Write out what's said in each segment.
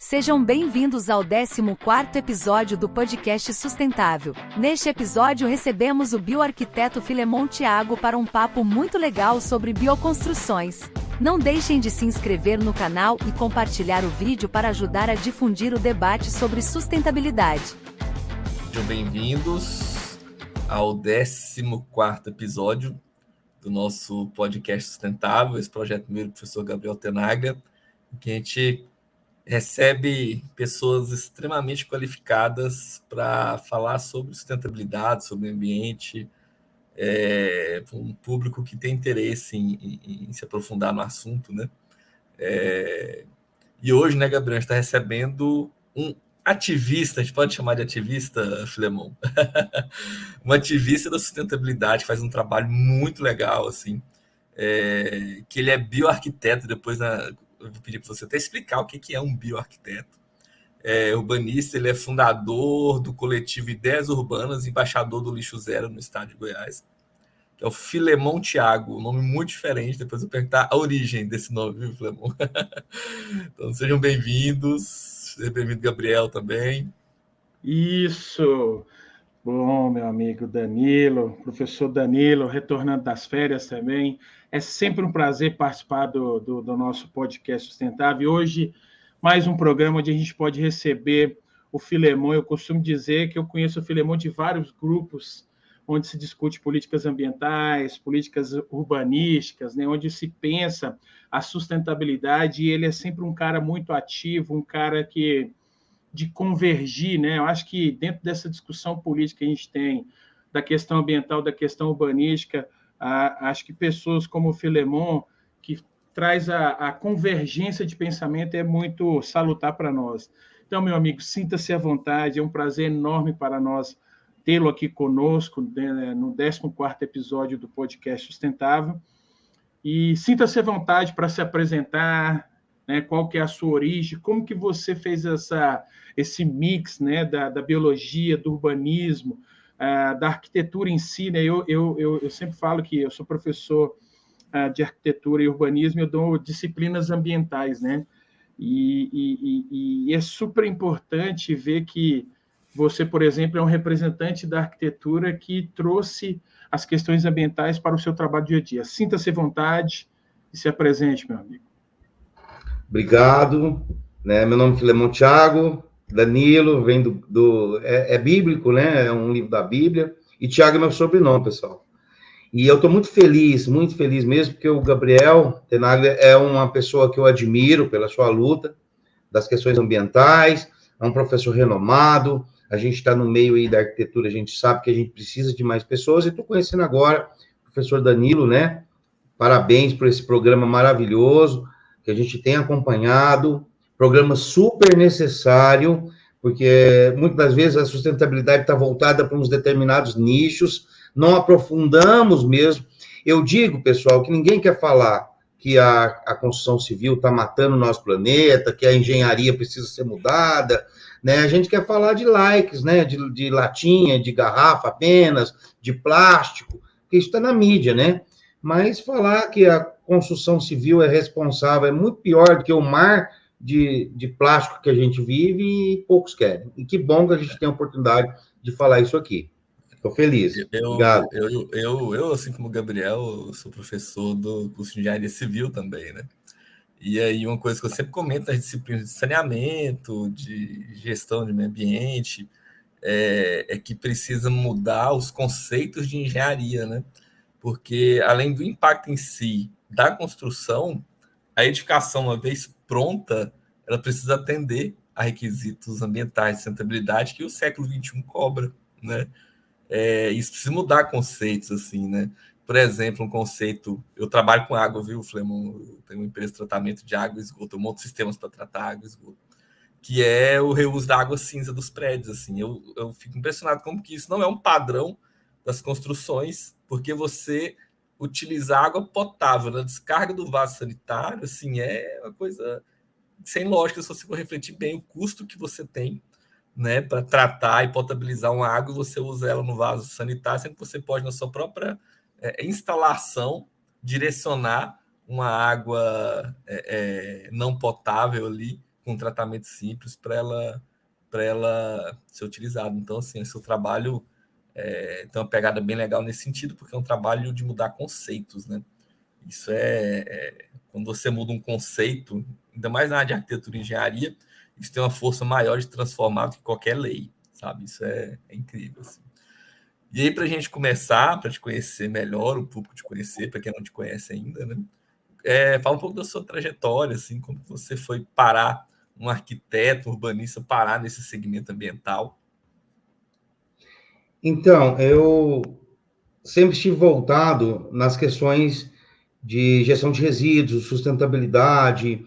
Sejam bem-vindos ao 14º episódio do podcast Sustentável. Neste episódio recebemos o bioarquiteto Filemon Thiago para um papo muito legal sobre bioconstruções. Não deixem de se inscrever no canal e compartilhar o vídeo para ajudar a difundir o debate sobre sustentabilidade. Sejam bem-vindos ao 14º episódio do nosso podcast Sustentável, esse projeto meu do professor Gabriel Tenaglia, em que a gente recebe pessoas extremamente qualificadas para falar sobre sustentabilidade, sobre o ambiente, um público que tem interesse em se aprofundar no assunto, né? E hoje, né, Gabriel, a gente está recebendo um ativista, a gente pode chamar de ativista, Filemon? Um ativista da sustentabilidade, que faz um trabalho muito legal, assim, que ele é bioarquiteto. Depois eu vou pedir para você até explicar o que é um bioarquiteto. Urbanista, ele é fundador do coletivo Ideias Urbanas, embaixador do Lixo Zero no estado de Goiás, que é o Filemon Thiago, um nome muito diferente. Depois eu vou perguntar a origem desse nome, viu, Filemon? Então, sejam bem-vindos. Seja bem-vindo, Gabriel, também. Isso! Bom, meu amigo Danilo, professor Danilo, retornando das férias também. É sempre um prazer participar do nosso podcast Sustentável. E hoje, mais um programa onde a gente pode receber o Filemon. Eu costumo dizer que eu conheço o Filemon de vários grupos onde se discute políticas ambientais, políticas urbanísticas, né, onde se pensa a sustentabilidade, e ele é sempre um cara muito ativo, um cara de convergir, né? Eu acho que dentro dessa discussão política que a gente tem, da questão ambiental, da questão urbanística, acho que pessoas como o Filemon, que traz a convergência de pensamento, é muito salutar para nós. Então, meu amigo, sinta-se à vontade, é um prazer enorme para nós tê-lo aqui conosco, né, no 14º episódio do podcast Sustentável, e sinta-se à vontade para se apresentar, né, qual que é a sua origem, como que você fez esse mix, né, da biologia, do urbanismo, da arquitetura em si, né? Eu sempre falo que eu sou professor de arquitetura e urbanismo, eu dou disciplinas ambientais, né? E é super importante ver que você, por exemplo, é um representante da arquitetura que trouxe as questões ambientais para o seu trabalho dia a dia. Sinta-se à vontade e se apresente, meu amigo. Obrigado, né? Meu nome é Filemon Thiago, Danilo, vem é bíblico, né? É um livro da Bíblia, e Thiago é meu sobrenome, pessoal. E eu estou muito feliz mesmo, porque o Gabriel Tenaglia é uma pessoa que eu admiro pela sua luta das questões ambientais, é um professor renomado, a gente está no meio aí da arquitetura, a gente sabe que a gente precisa de mais pessoas, e estou conhecendo agora o professor Danilo, né? Parabéns por esse programa maravilhoso que a gente tem acompanhado, programa super necessário, porque muitas das vezes a sustentabilidade está voltada para uns determinados nichos, não aprofundamos mesmo. Eu digo, pessoal, que ninguém quer falar que a construção civil está matando o nosso planeta, que a engenharia precisa ser mudada, né? A gente quer falar de likes, né? De latinha, de garrafa apenas, de plástico, que isso está na mídia, né? Mas falar que a construção civil é responsável é muito pior do que o mar de plástico que a gente vive, e poucos querem. E que bom que a gente tem a oportunidade de falar isso aqui. Estou feliz. Obrigado. Eu, assim como o Gabriel, sou professor do curso de Engenharia Civil também, né? E aí uma coisa que eu sempre comento nas disciplinas de saneamento, de gestão de meio ambiente, é que precisa mudar os conceitos de engenharia, né? Porque, além do impacto em si da construção, a edificação, uma vez pronta, ela precisa atender a requisitos ambientais de sustentabilidade que o século XXI cobra, né? Isso precisa mudar conceitos, assim, né? Por exemplo, um conceito... Eu trabalho com água, viu, Filemon? Eu tenho uma empresa de tratamento de água e esgoto, eu monto sistemas para tratar água e esgoto, que é o reuso da água cinza dos prédios, assim. Eu fico impressionado como que isso não é um padrão das construções, porque você utilizar água potável na descarga do vaso sanitário, assim, é uma coisa sem lógica se você for refletir bem o custo que você tem, né, para tratar e potabilizar uma água, e você usa ela no vaso sanitário, sendo que você pode, na sua própria instalação, direcionar uma água não potável ali, com um tratamento simples para ela ser utilizada. Então, assim, esse trabalho tem uma pegada bem legal nesse sentido, porque é um trabalho de mudar conceitos, né? Isso quando você muda um conceito, ainda mais na área de arquitetura e engenharia, isso tem uma força maior de transformar do que qualquer lei, sabe? Isso é incrível, assim. E aí, para a gente começar, para te conhecer melhor, o público te conhecer, para quem não te conhece ainda, né? Fala um pouco da sua trajetória, assim, como você foi parar, um arquiteto, urbanista, parar nesse segmento ambiental. Então, eu sempre estive voltado nas questões de gestão de resíduos, sustentabilidade,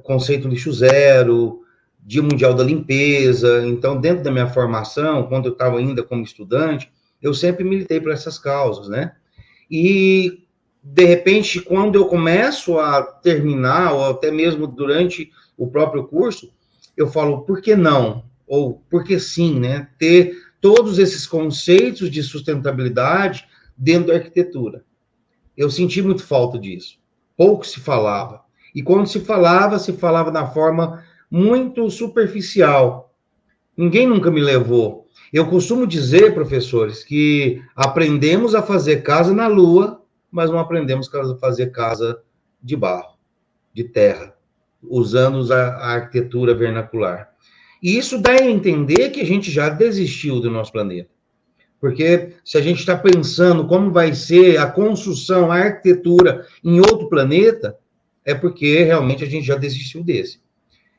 conceito lixo zero, Dia Mundial da Limpeza. Então, dentro da minha formação, quando eu estava ainda como estudante, eu sempre militei por essas causas, né? E, de repente, quando eu começo a terminar, ou até mesmo durante o próprio curso, eu falo, por que não? Ou por que sim, né? Ter todos esses conceitos de sustentabilidade dentro da arquitetura. Eu senti muito falta disso. Pouco se falava. E quando se falava na forma muito superficial. Ninguém nunca me levou. Eu costumo dizer, professores, que aprendemos a fazer casa na Lua, mas não aprendemos a fazer casa de barro, de terra, usando a arquitetura vernacular. E isso dá a entender que a gente já desistiu do nosso planeta. Porque se a gente está pensando como vai ser a construção, a arquitetura em outro planeta, é porque realmente a gente já desistiu desse.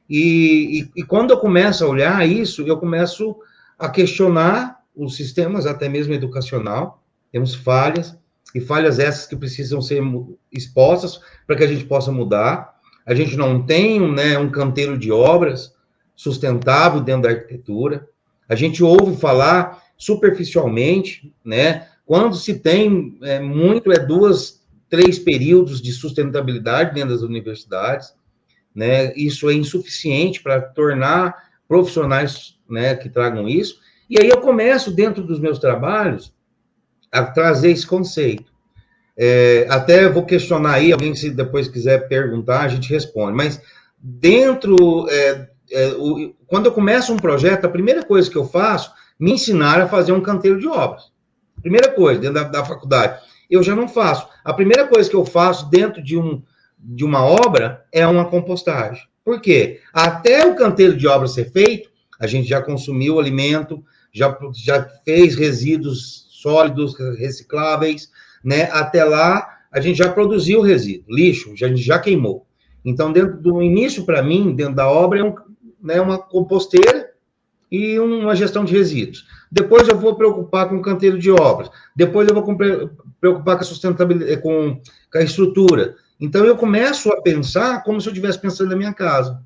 E quando eu começo a olhar isso, eu começo a questionar os sistemas, até mesmo educacional. Temos falhas, e falhas essas que precisam ser expostas para que a gente possa mudar. A gente não tem, né, um canteiro de obras sustentável dentro da arquitetura. A gente ouve falar superficialmente, né? Quando se tem muito, 2, 3 períodos de sustentabilidade dentro das universidades, né? Isso é insuficiente para tornar profissionais, né, que tragam isso. E aí eu começo, dentro dos meus trabalhos, a trazer esse conceito. Até vou questionar aí, alguém se depois quiser perguntar, a gente responde. Mas dentro, quando eu começo um projeto, a primeira coisa que eu faço, me ensinar a fazer um canteiro de obras. Primeira coisa, dentro da faculdade. Eu já não faço. A primeira coisa que eu faço dentro de uma obra é uma compostagem. Por quê? Até o canteiro de obra ser feito, a gente já consumiu alimento, já fez resíduos sólidos, recicláveis, né? Até lá, a gente já produziu resíduo, lixo, a gente já queimou. Então, dentro do início, para mim, dentro da obra, é uma composteira e uma gestão de resíduos. Depois eu vou preocupar com o canteiro de obras. Depois eu vou preocupar com a sustentabilidade, com a estrutura. Então, eu começo a pensar como se eu estivesse pensando na minha casa,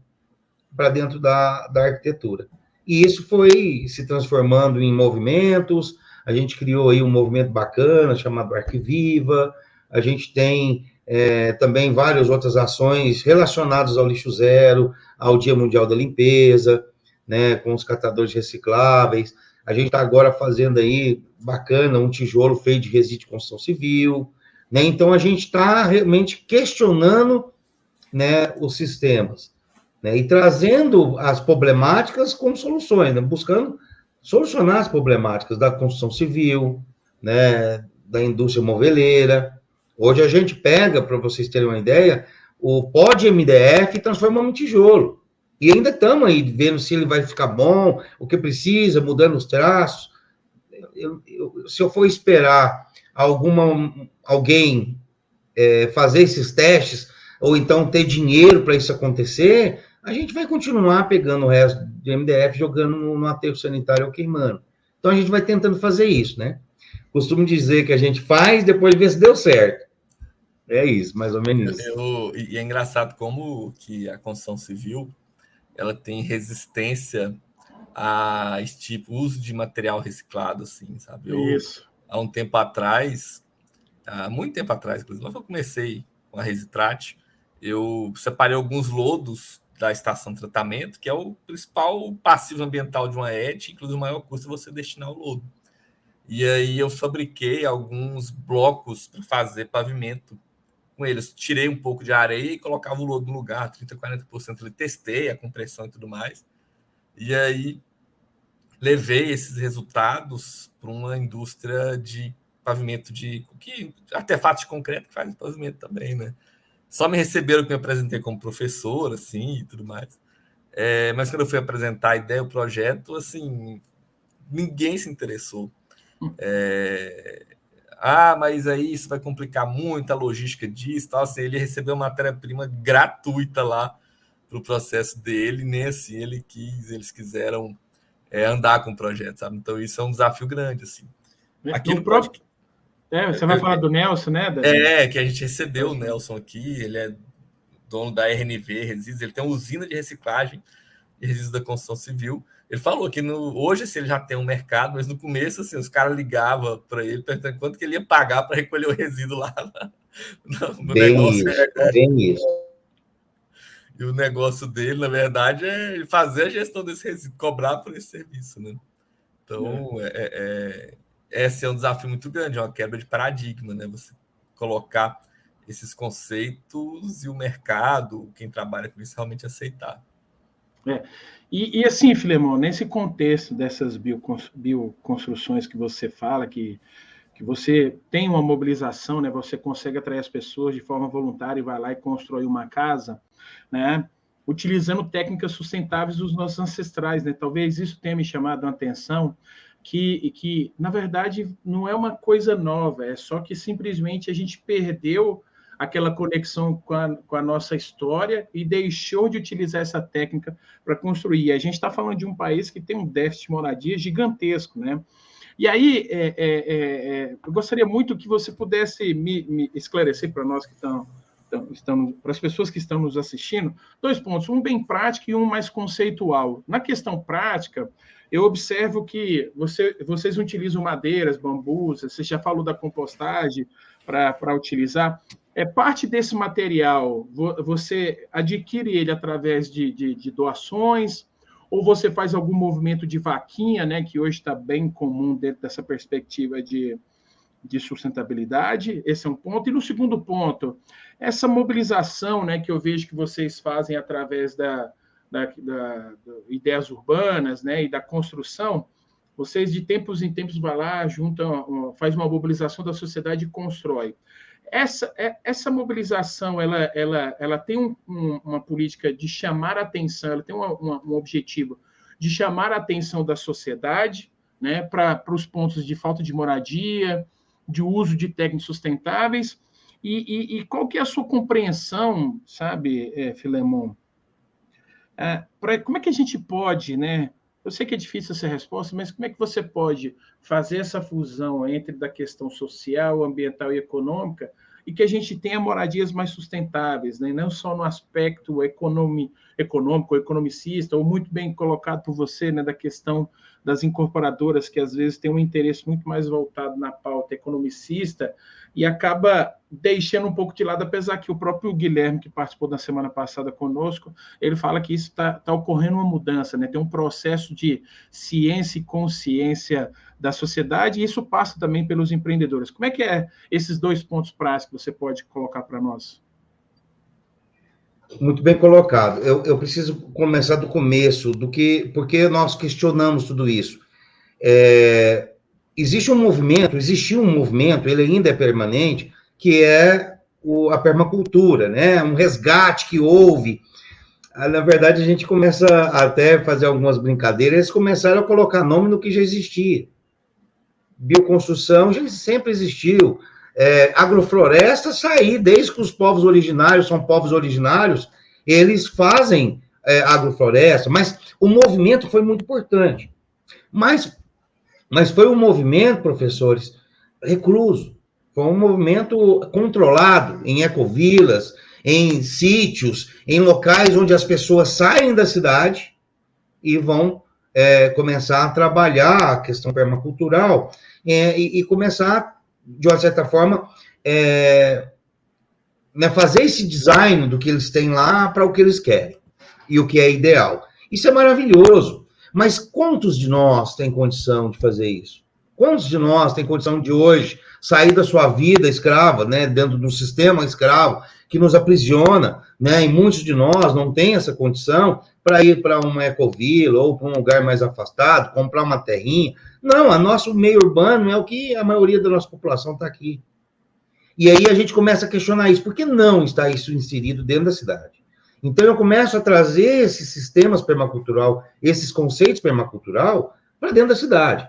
para dentro da arquitetura. E isso foi se transformando em movimentos. A gente criou aí um movimento bacana, chamado Arquiviva. A gente tem também várias outras ações relacionadas ao lixo zero, ao Dia Mundial da Limpeza, né, com os catadores recicláveis. A gente está agora fazendo aí, bacana, um tijolo feito de resíduo de construção civil, né? Então, a gente está realmente questionando, né, os sistemas, né, e trazendo as problemáticas como soluções, né, buscando solucionar as problemáticas da construção civil, né, da indústria moveleira. Hoje a gente pega, para vocês terem uma ideia, o pó de MDF e transformamos em tijolo. E ainda estamos aí vendo se ele vai ficar bom, o que precisa, mudando os traços. Se eu for esperar alguém fazer esses testes, ou então ter dinheiro para isso acontecer, a gente vai continuar pegando o resto de MDF, jogando no aterro sanitário ou queimando. Então, a gente vai tentando fazer isso, né? Costumo dizer que a gente faz, depois vê se deu certo. É isso, mais ou menos isso. E é engraçado como que a construção civil ela tem resistência a esse tipo, uso de material reciclado, assim, sabe? Isso. Há um tempo atrás, há muito tempo atrás, inclusive, quando eu comecei com a Resitrate, eu separei alguns lodos da estação de tratamento, que é o principal passivo ambiental de uma ET, inclusive o maior custo é você destinar o lodo. E aí eu fabriquei alguns blocos para fazer pavimento com eles. Tirei um pouco de areia e colocava o lodo no lugar, 30%, 40% ali, testei a compressão e tudo mais. E aí levei esses resultados para uma indústria de pavimento artefatos de concreto que faz pavimento também, né? Só me receberam que me apresentei como professor, assim, e tudo mais. Mas quando eu fui apresentar a ideia, o projeto, assim, ninguém se interessou. Mas aí isso vai complicar muito a logística disso, tal. Assim, ele recebeu matéria-prima gratuita lá para o processo dele, nem assim eles quiseram andar com o projeto, sabe? Então isso é um desafio grande, assim. Aqui no próprio... você vai falar do Nelson, né, David? Que a gente recebeu o Nelson aqui, ele é dono da RNV Resíduos, ele tem uma usina de reciclagem de resíduos da construção civil. Ele falou que hoje assim, ele já tem um mercado, mas no começo assim, os caras ligavam para ele perguntando quanto que ele ia pagar para recolher o resíduo lá no negócio. Bem isso. E o negócio dele, na verdade, é fazer a gestão desse resíduo, cobrar por esse serviço, né? Então, esse é um desafio muito grande, é uma quebra de paradigma, né? Você colocar esses conceitos e o mercado, quem trabalha com isso, realmente aceitar. E assim, Filemon, nesse contexto dessas bioconstruções que você fala, que você tem uma mobilização, né? Você consegue atrair as pessoas de forma voluntária e vai lá e constrói uma casa, né? Utilizando técnicas sustentáveis dos nossos ancestrais, né? Talvez isso tenha me chamado a atenção, que na verdade não é uma coisa nova, é só que simplesmente a gente perdeu aquela conexão com a nossa história e deixou de utilizar essa técnica para construir. A gente está falando de um país que tem um déficit de moradia gigantesco, né? E aí, eu gostaria muito que você pudesse me esclarecer para nós que para as pessoas que estão nos assistindo, 2 pontos, um bem prático e um mais conceitual. Na questão prática, eu observo que vocês utilizam madeiras, bambus, você já falou da compostagem para utilizar. Parte desse material, você adquire ele através de doações, ou você faz algum movimento de vaquinha, né, que hoje está bem comum dentro dessa perspectiva de sustentabilidade? Esse é um ponto. E no segundo ponto, essa mobilização, né, que eu vejo que vocês fazem através da ideias urbanas, né, e da construção, vocês de tempos em tempos vão lá, faz uma mobilização da sociedade e constrói. Essa mobilização, ela tem uma política de chamar a atenção, ela tem um objetivo de chamar a atenção da sociedade, né, para os pontos de falta de moradia, de uso de técnicas sustentáveis, e qual que é a sua compreensão, sabe, Filemon? Como é que a gente pode, né? Eu sei que é difícil essa resposta, mas como é que você pode fazer essa fusão entre da questão social, ambiental e econômica e que a gente tenha moradias mais sustentáveis, né? Não só no aspecto econômico, ou economicista, ou muito bem colocado por você, né, da questão das incorporadoras, que às vezes têm um interesse muito mais voltado na pauta economicista e acaba deixando um pouco de lado, apesar que o próprio Guilherme, que participou da semana passada conosco, ele fala que isso está ocorrendo uma mudança, né? Tem um processo de ciência e consciência da sociedade, e isso passa também pelos empreendedores. Como é que é esses 2 pontos práticos que você pode colocar para nós? Muito bem colocado. Eu preciso começar do começo, porque nós questionamos tudo isso. Existiu um movimento, ele ainda é permanente, que é a permacultura, né? Um resgate que houve. Na verdade, a gente começa até a fazer algumas brincadeiras, eles começaram a colocar nome no que já existia. Bioconstrução já sempre existiu. Agrofloresta sair, desde que os povos originários são povos originários, eles fazem agrofloresta, mas o movimento foi muito importante. Mas foi um movimento, professores, recluso. Foi um movimento controlado em ecovilas, em sítios, em locais onde as pessoas saem da cidade e vão começar a trabalhar a questão permacultural e começar, de uma certa forma, fazer esse design do que eles têm lá para o que eles querem e o que é ideal. Isso é maravilhoso, mas quantos de nós têm condição de fazer isso? Quantos de nós têm condição de hoje sair da sua vida escrava, né, dentro do sistema escravo, que nos aprisiona, né, e muitos de nós não têm essa condição para ir para uma ecovila ou para um lugar mais afastado, comprar uma terrinha. Não, o nosso meio urbano é o que a maioria da nossa população está aqui. E aí a gente começa a questionar isso. Por que não está isso inserido dentro da cidade? Então eu começo a trazer esses sistemas permacultural, esses conceitos permacultural, para dentro da cidade.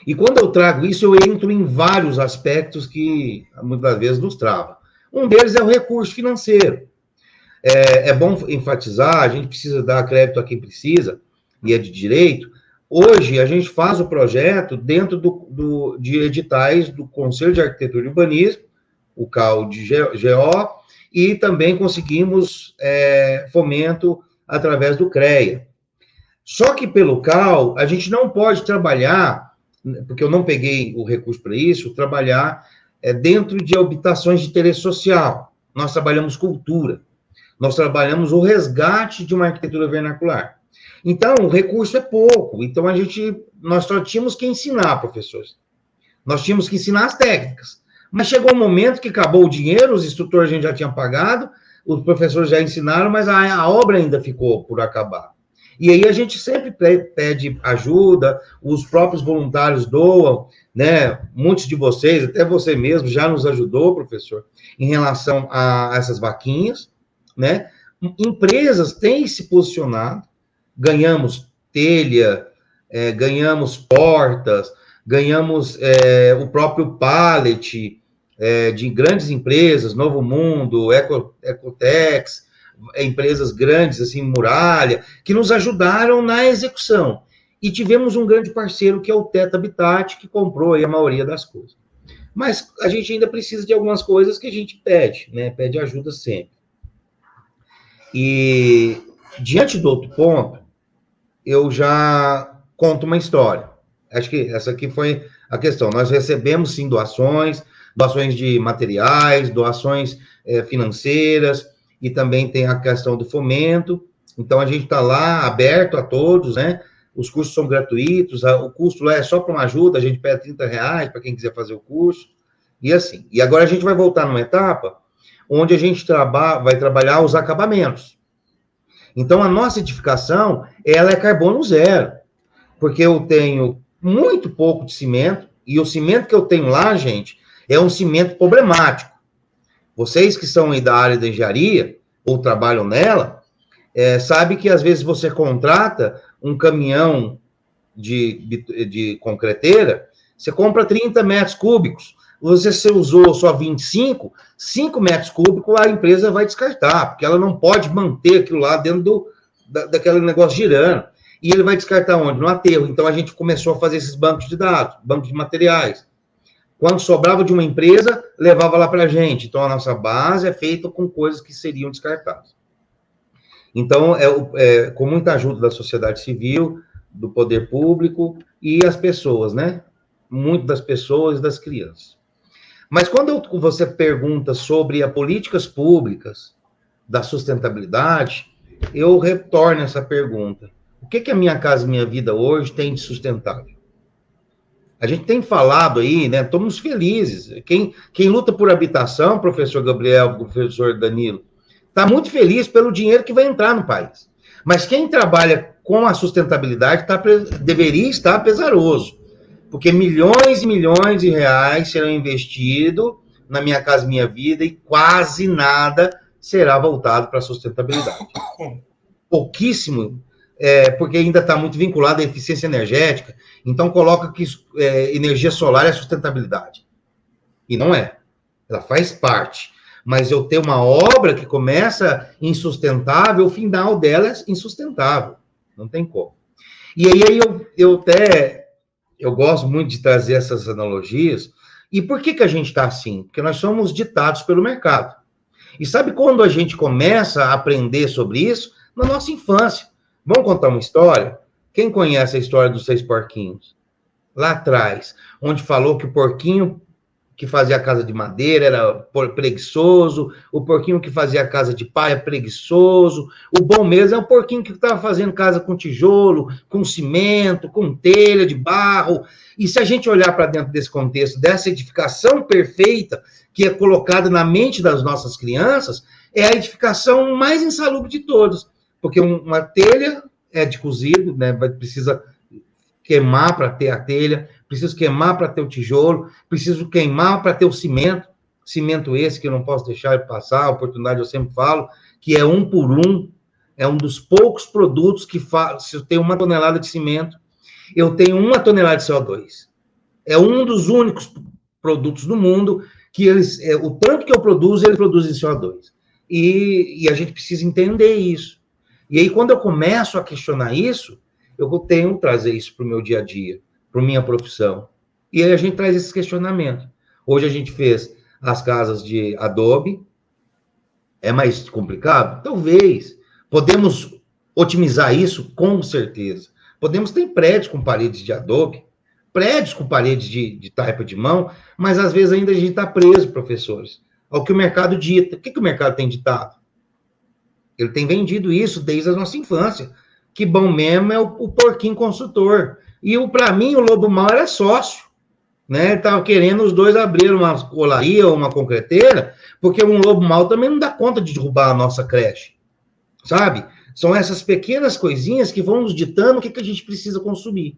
E quando eu trago isso, eu entro em vários aspectos que muitas vezes nos travam. Um deles é o recurso financeiro. É bom enfatizar, a gente precisa dar crédito a quem precisa, e é de direito. Hoje, a gente faz o projeto dentro de editais do Conselho de Arquitetura e Urbanismo, o CAU de GO, e também conseguimos fomento através do CREA. Só que pelo CAU, a gente não pode trabalhar, porque eu não peguei o recurso para isso, trabalhar dentro de habitações de interesse social. Nós trabalhamos cultura. Nós trabalhamos o resgate de uma arquitetura vernacular. Então, o recurso é pouco. Então, nós só tínhamos que ensinar, professores. Nós tínhamos que ensinar as técnicas. Mas chegou um momento que acabou o dinheiro, os instrutores a gente já tinha pagado, os professores já ensinaram, mas a obra ainda ficou por acabar. E aí a gente sempre pede ajuda, os próprios voluntários doam, né? Muitos de vocês, até você mesmo, já nos ajudou, professor, em relação a essas vaquinhas, né? Empresas têm se posicionado, ganhamos telha, ganhamos portas, ganhamos o próprio pallet de grandes empresas, Novo Mundo, Ecotex, empresas grandes, assim, Muralha, que nos ajudaram na execução. E tivemos um grande parceiro, que é o Teto Habitat, que comprou aí a maioria das coisas. Mas a gente ainda precisa de algumas coisas que a gente pede, né? Pede ajuda sempre. E, diante do outro ponto, eu já conto uma história. Acho que essa aqui foi a questão. Nós recebemos, sim, doações de materiais, doações financeiras, e também tem a questão do fomento. Então, a gente está lá, aberto a todos, né? Os cursos são gratuitos, o custo lá é só para uma ajuda, a gente pede R$30 para quem quiser fazer o curso, e assim. E agora a gente vai voltar numa etapa onde a gente vai trabalhar os acabamentos. Então, a nossa edificação, ela é carbono zero, porque eu tenho muito pouco de cimento, e o cimento que eu tenho lá, gente, é um cimento problemático. Vocês que são aí da área da engenharia, ou trabalham nela, sabe que às vezes você contrata um caminhão de concreteira, você compra 30 metros cúbicos, você usou só 25, 5 metros cúbicos a empresa vai descartar, porque ela não pode manter aquilo lá dentro daquele negócio girando. E ele vai descartar onde? No aterro. Então, a gente começou a fazer esses bancos de dados, bancos de materiais. Quando sobrava de uma empresa, levava lá para a gente. Então, a nossa base é feita com coisas que seriam descartadas. Então, com muita ajuda da sociedade civil, do poder público e as pessoas, né? Muito das pessoas e das crianças. Mas quando você pergunta sobre as políticas públicas da sustentabilidade, eu retorno essa pergunta. O que a Minha Casa Minha Vida hoje tem de sustentável? A gente tem falado aí, né? Estamos felizes. Quem luta por habitação, professor Gabriel, professor Danilo, está muito feliz pelo dinheiro que vai entrar no país. Mas quem trabalha com a sustentabilidade deveria estar pesaroso, porque milhões e milhões de reais serão investidos na Minha Casa Minha Vida e quase nada será voltado para a sustentabilidade. Pouquíssimo, porque ainda está muito vinculado à eficiência energética, então coloca que energia solar é sustentabilidade. E não é. Ela faz parte. Mas eu tenho uma obra que começa insustentável, o final dela é insustentável. Não tem como. E aí eu gosto muito de trazer essas analogias. E por que a gente está assim? Porque nós somos ditados pelo mercado. E sabe quando a gente começa a aprender sobre isso? Na nossa infância. Vamos contar uma história? Quem conhece a história dos 6 porquinhos? Lá atrás, onde falou que o porquinho que fazia a casa de madeira era preguiçoso, o porquinho que fazia a casa de palha é preguiçoso, o bom mesmo é o porquinho que estava fazendo casa com tijolo, com cimento, com telha de barro. E se a gente olhar para dentro desse contexto, dessa edificação perfeita que é colocada na mente das nossas crianças, é a edificação mais insalubre de todos, porque uma telha é de cozido, né? Precisa queimar para ter a telha, preciso queimar para ter o tijolo, preciso queimar para ter o cimento esse que eu não posso deixar de passar, a oportunidade eu sempre falo, que é 1 por 1, é um dos poucos produtos que se eu tenho 1 tonelada de cimento, eu tenho 1 tonelada de CO2. É um dos únicos produtos do mundo que o tanto que eu produzo, ele produz em CO2. E a gente precisa entender isso. E aí, quando eu começo a questionar isso, eu tenho que trazer isso para o meu dia a dia, para minha profissão. E aí a gente traz esses questionamentos. Hoje a gente fez as casas de adobe. É mais complicado? Talvez. Podemos otimizar isso? Com certeza. Podemos ter prédios com paredes de adobe, prédios com paredes de taipa de mão, mas às vezes ainda a gente está preso, professores, ao que o mercado dita. O que o mercado tem ditado? Ele tem vendido isso desde a nossa infância. Que bom mesmo é o porquinho construtor. E, para mim, o lobo mau era sócio. Né? Estava querendo os dois abrir uma colaria ou uma concreteira, porque um lobo mau também não dá conta de derrubar a nossa creche. Sabe? São essas pequenas coisinhas que vão nos ditando o que a gente precisa consumir.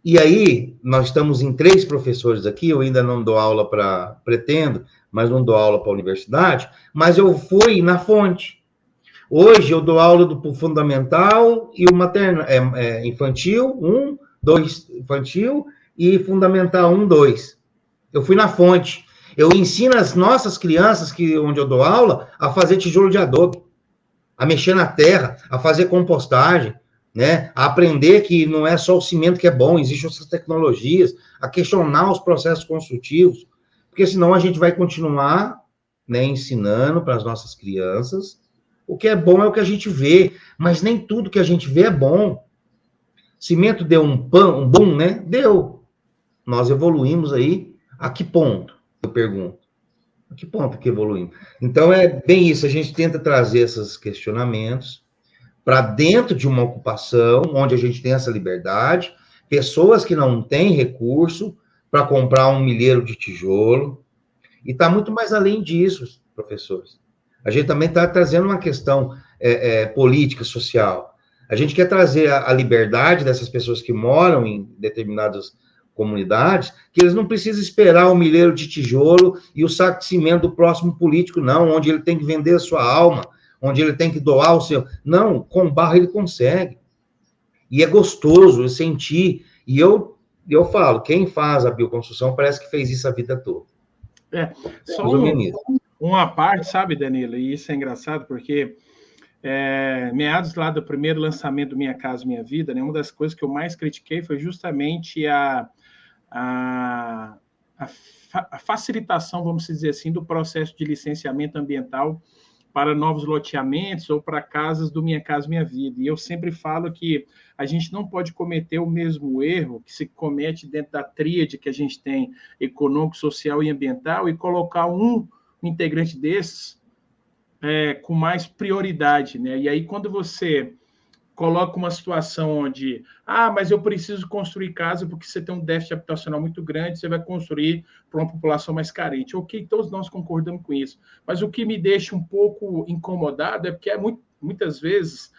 E aí, nós estamos em 3 professores aqui, eu ainda não dou aula pretendo, mas não dou aula para a universidade, mas eu fui na fonte. Hoje eu dou aula do fundamental e o infantil 1, 2 infantil e fundamental 1, 2. Eu fui na fonte. Eu ensino as nossas crianças, onde eu dou aula, a fazer tijolo de adobe, a mexer na terra, a fazer compostagem, né? A aprender que não é só o cimento que é bom, existem outras tecnologias, a questionar os processos construtivos, porque senão a gente vai continuar, né, ensinando para as nossas crianças. O que é bom é o que a gente vê, mas nem tudo que a gente vê é bom. Cimento deu um boom, né? Deu. Nós evoluímos aí. A que ponto? Eu pergunto. A que ponto que evoluímos? Então, é bem isso. A gente tenta trazer esses questionamentos para dentro de uma ocupação, onde a gente tem essa liberdade, pessoas que não têm recurso para comprar um milheiro de tijolo. E está muito mais além disso, professores. A gente também está trazendo uma questão política, social. A gente quer trazer a liberdade dessas pessoas que moram em determinadas comunidades, que eles não precisam esperar o milheiro de tijolo e o saco de cimento do próximo político, não, onde ele tem que vender a sua alma, onde ele tem que doar o seu... Não, com barro ele consegue. E é gostoso eu sentir. E eu falo, quem faz a bioconstrução parece que fez isso a vida toda. Só uma parte, sabe, Danilo? E isso é engraçado, porque meados lá do primeiro lançamento do Minha Casa Minha Vida, né, uma das coisas que eu mais critiquei foi justamente a facilitação, vamos dizer assim, do processo de licenciamento ambiental para novos loteamentos ou para casas do Minha Casa Minha Vida. E eu sempre falo que a gente não pode cometer o mesmo erro que se comete dentro da tríade que a gente tem, econômico, social e ambiental, e colocar um integrante desses com mais prioridade, né? E aí, quando você coloca uma situação onde, mas eu preciso construir casa porque você tem um déficit habitacional muito grande, você vai construir para uma população mais carente. Ok, todos nós concordamos com isso. Mas o que me deixa um pouco incomodado é porque muitas vezes,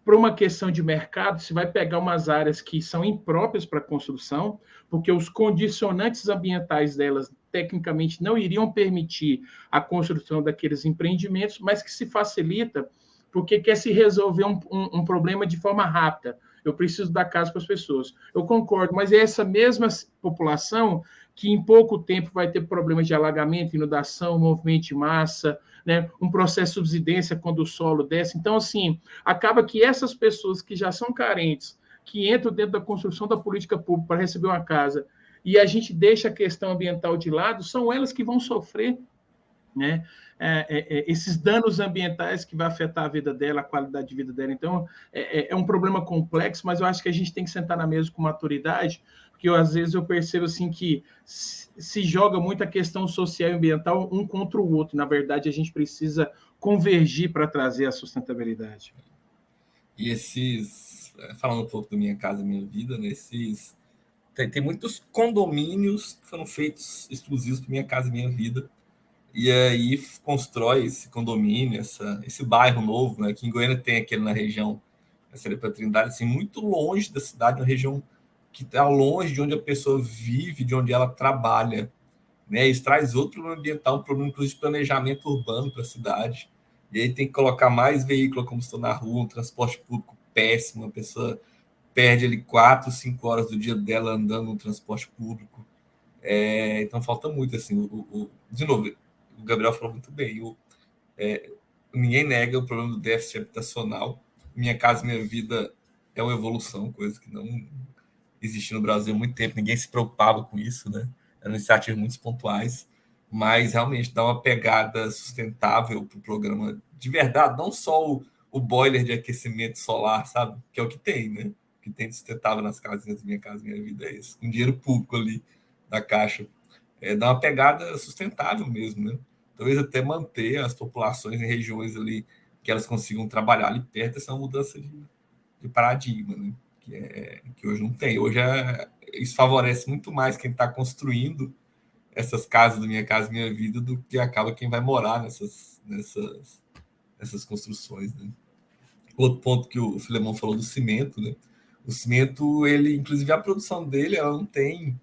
por uma questão de mercado, você vai pegar umas áreas que são impróprias para construção, porque os condicionantes ambientais delas, tecnicamente, não iriam permitir a construção daqueles empreendimentos, mas que se facilita porque quer se resolver um problema de forma rápida. Eu preciso dar casa para as pessoas. Eu concordo, mas é essa mesma população que em pouco tempo vai ter problemas de alagamento, inundação, movimento de massa, né? Um processo de subsidência quando o solo desce. Então, assim, acaba que essas pessoas que já são carentes, que entram dentro da construção da política pública para receber uma casa, e a gente deixa a questão ambiental de lado, são elas que vão sofrer, né? esses danos ambientais que vai afetar a vida dela, a qualidade de vida dela. Então, é um problema complexo, mas eu acho que a gente tem que sentar na mesa com maturidade, porque às vezes eu percebo assim, que se joga muito a questão social e ambiental um contra o outro. Na verdade, a gente precisa convergir para trazer a sustentabilidade. E falando um pouco da Minha Casa Minha Vida, né, tem muitos condomínios que foram feitos exclusivos para Minha Casa Minha Vida, e aí constrói esse condomínio, esse bairro novo, né? Aqui em Goiânia tem aquele na região da Serra Trindade, assim, muito longe da cidade, uma região que está longe de onde a pessoa vive, de onde ela trabalha, né? Isso traz outro problema ambiental, um problema inclusive de planejamento urbano para a cidade, e aí tem que colocar mais veículos, como estou na rua, um transporte público péssimo, a pessoa perde ali 4, 5 horas do dia dela andando no transporte público. Então falta muito, assim, de novo, o Gabriel falou muito bem, ninguém nega o problema do déficit habitacional. Minha Casa Minha Vida é uma evolução, coisa que não existe no Brasil há muito tempo, ninguém se preocupava com isso, né? Eram iniciativas muito pontuais, mas realmente dá uma pegada sustentável para o programa de verdade, não só o boiler de aquecimento solar, sabe? Que é o que tem, né? O que tem de sustentável nas casinhas Minha Casa Minha Vida é isso, com dinheiro público ali da Caixa. Dá uma pegada sustentável mesmo, né? Talvez até manter as populações em regiões ali que elas consigam trabalhar ali perto, essa mudança de paradigma, né? Que hoje não tem. Hoje isso favorece muito mais quem está construindo essas casas do Minha Casa Minha Vida do que acaba quem vai morar nessas construções, né? Outro ponto que o Filemon falou do cimento, né? O cimento, inclusive a produção dele, ela não tem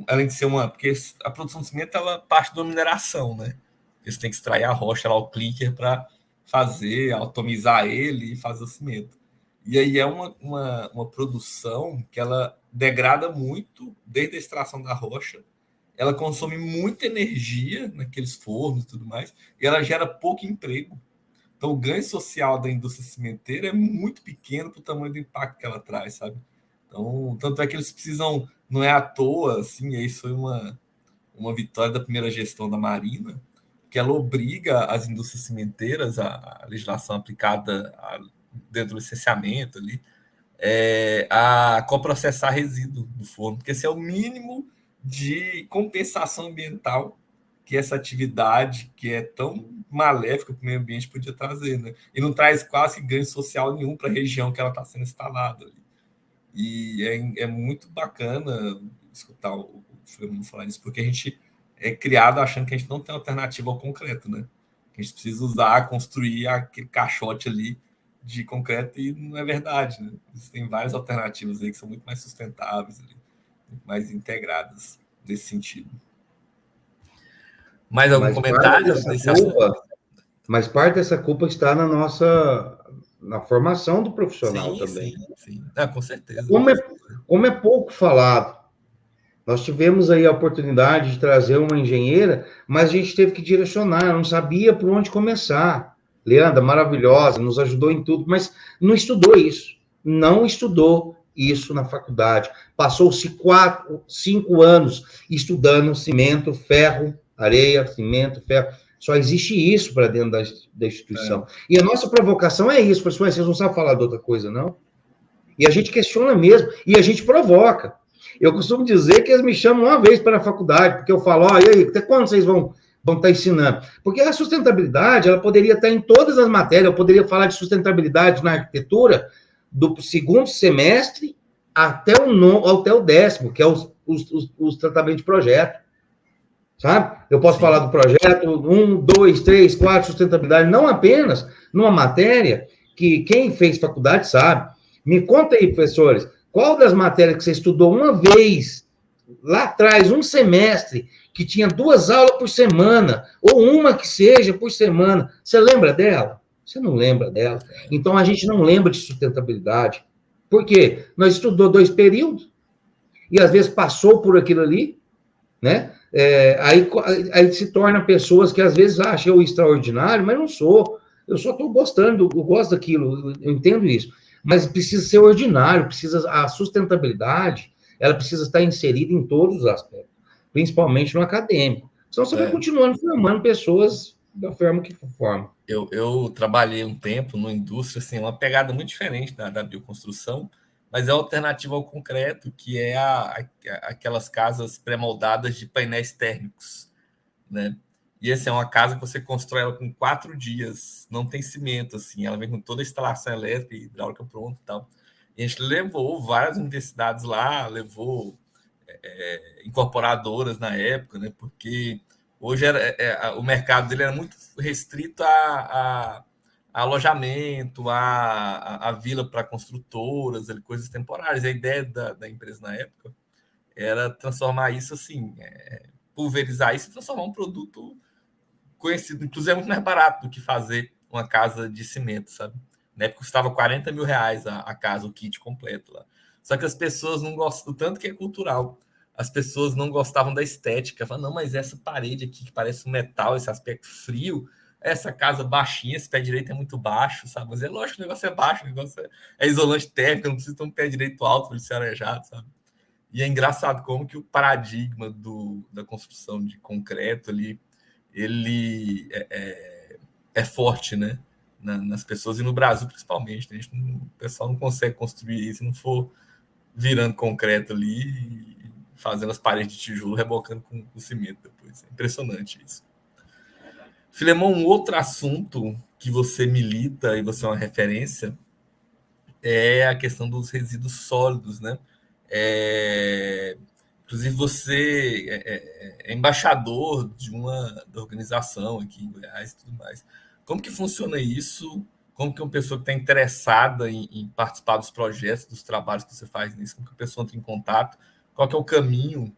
além de ser porque a produção de cimento, ela parte da mineração, né? Você tem que extrair a rocha lá, o clinker, para atomizar ele e fazer o cimento. E aí é uma produção que ela degrada muito desde a extração da rocha, ela consome muita energia naqueles fornos e tudo mais, e ela gera pouco emprego. Então o ganho social da indústria cimenteira é muito pequeno para o tamanho do impacto que ela traz, sabe? Então, tanto é que eles precisam, não é à toa, assim, isso foi uma vitória da primeira gestão da Marina, que ela obriga as indústrias cimenteiras, a legislação aplicada dentro do licenciamento ali, a coprocessar resíduo do forno, porque esse é o mínimo de compensação ambiental que essa atividade, que é tão maléfica para o meio ambiente, podia trazer, né? E não traz quase ganho social nenhum para a região que ela está sendo instalada ali. E é muito bacana escutar o Filemon falar isso, porque a gente é criado achando que a gente não tem alternativa ao concreto, né? Que a gente precisa construir aquele caixote ali de concreto, e não é verdade, né? Existem várias alternativas aí que são muito mais sustentáveis, muito mais integradas nesse sentido. Mais algum comentário? Mas parte dessa culpa está na formação do profissional também. Sim. Com certeza. Como é pouco falado, nós tivemos aí a oportunidade de trazer uma engenheira, mas a gente teve que direcionar, não sabia por onde começar. Leandra, maravilhosa, nos ajudou em tudo, mas não estudou isso. Não estudou isso na faculdade. Passou-se 5 anos estudando cimento, ferro, areia, cimento, ferro. Só existe isso para dentro da instituição. E a nossa provocação é isso. Vocês não sabem falar de outra coisa, não? E a gente questiona mesmo. E a gente provoca. Eu costumo dizer que eles me chamam uma vez para a faculdade, porque eu falo, e aí, até quando vocês vão estar ensinando? Porque a sustentabilidade, ela poderia estar em todas as matérias. Eu poderia falar de sustentabilidade na arquitetura do 2º semestre até o 10º, que é os tratamentos de projeto. Sabe? Eu posso falar do projeto 1, 2, 3, 4, sustentabilidade, não apenas numa matéria que quem fez faculdade sabe. Me conta aí, professores, qual das matérias que você estudou uma vez, lá atrás, um semestre, que tinha 2 aulas por semana, ou uma que seja por semana, você lembra dela? Você não lembra dela. Então, a gente não lembra de sustentabilidade. Por quê? Nós estudou 2 períodos, e às vezes passou por aquilo ali, né? Aí se torna pessoas que às vezes acham eu extraordinário, mas não sou. Eu só estou gostando, eu gosto daquilo, eu entendo isso. Mas precisa ser ordinário, a sustentabilidade, ela precisa estar inserida em todos os aspectos, principalmente no acadêmico. Senão você vai continuando formando pessoas da forma que forma. Eu trabalhei um tempo numa indústria, assim, uma pegada muito diferente da bioconstrução, mas é alternativa ao concreto, que é aquelas casas pré-moldadas de painéis térmicos, né? E essa é uma casa que você constrói ela com 4 dias, não tem cimento, assim, ela vem com toda a instalação elétrica e hidráulica pronta e tal. E a gente levou várias universidades lá, levou incorporadoras na época, né? Porque hoje o mercado dele era muito restrito a alojamento, a vila para construtoras, coisas temporárias. A ideia da empresa na época era transformar isso assim, pulverizar isso e transformar um produto conhecido, inclusive é muito mais barato do que fazer uma casa de cimento, sabe? Na época custava R$40 mil a casa, o kit completo lá. Só que as pessoas não gostam, tanto que é cultural, as pessoas não gostavam da estética. Falavam, não, mas essa parede aqui que parece um metal, esse aspecto frio, essa casa baixinha, esse pé direito é muito baixo, sabe? Mas é lógico que o negócio é baixo, o negócio é isolante térmico, não precisa ter um pé direito alto para ele ser arejado, sabe? E é engraçado como que o paradigma da construção de concreto ali, ele é forte, né? Nas pessoas e no Brasil principalmente. O pessoal não consegue construir isso se não for virando concreto ali, fazendo as paredes de tijolo, rebocando com cimento depois. É impressionante isso. Filemon, um outro assunto que você milita e você é uma referência é a questão dos resíduos sólidos, né? Inclusive, você é embaixador da organização aqui em Goiás e tudo mais. Como que funciona isso? Como que uma pessoa que está interessada em participar dos projetos, dos trabalhos que você faz nisso, como que a pessoa entra em contato? Qual que é o caminho